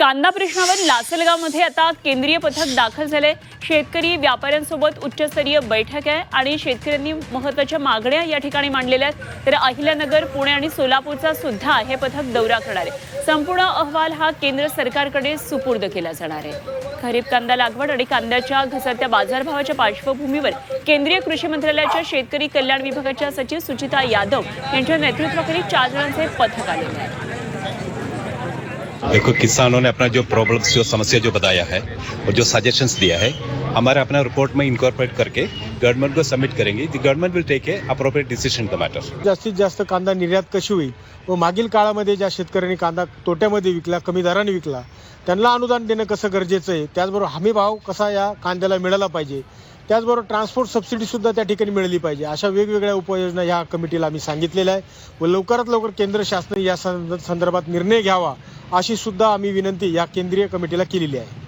कांदा प्रश्नावर लासलगावमध्ये आता केंद्रीय पथक दाखल झाले। शेतकरी व्यापाऱ्यांसोबत उच्चस्तरीय बैठक आहे आणि शेतकऱ्यांनी महत्त्वाच्या मागण्या या ठिकाणी मांडलेल्या आहेत। तर अहिल्यानगर, पुणे आणि सोलापूरचा सुद्धा हे पथक दौरा करणार आहे। संपूर्ण अहवाल हा केंद्र सरकारकडे सुपूर्द केला जाणार आहे। खरीप कांदा लागवड आणि कांद्याच्या घसरत्या बाजारभावाच्या पार्श्वभूमीवर केंद्रीय कृषी मंत्रालयाच्या शेतकरी कल्याण विभागाच्या सचिव सुचिता यादव यांच्या नेतृत्वाखाली 4 जणांचे पथक आलेले आहे। देखो, किसानों ने अपना जो प्रॉब्लम्स, जो समस्या जो बताया है और जो सजेशंस दिया है, हमारे अपना रिपोर्ट में इनकॉर्पोरेट करके गवर्नमेंट को सबमिट करेंगे। The government will take a appropriate decision the matter. जास्तीत जास्त कांदा निर्यात कशी होईल व मागील काळामध्ये ज्या शेतकऱ्यांनी कांदा तोट्यामध्ये विकला, कमी दराने विकला, त्यांना अनुदान देणं कसं गरजेचं आहे, त्याचबरोबर हमी भाव कसा या कांद्याला मिळाला पाहिजे, त्याचबरोबर ट्रान्सपोर्ट सबसिडीसुद्धा त्या ठिकाणी मिळाली पाहिजे, अशा वेगवेगळ्या उपाययोजना या कमिटीला आम्ही सांगितलेल्या आहे व लवकरात लवकर केंद्र शासनाने या संदर्भात निर्णय घ्यावा अशी सुद्धा आम्ही विनंती या केंद्रीय कमिटीला केलेली आहे।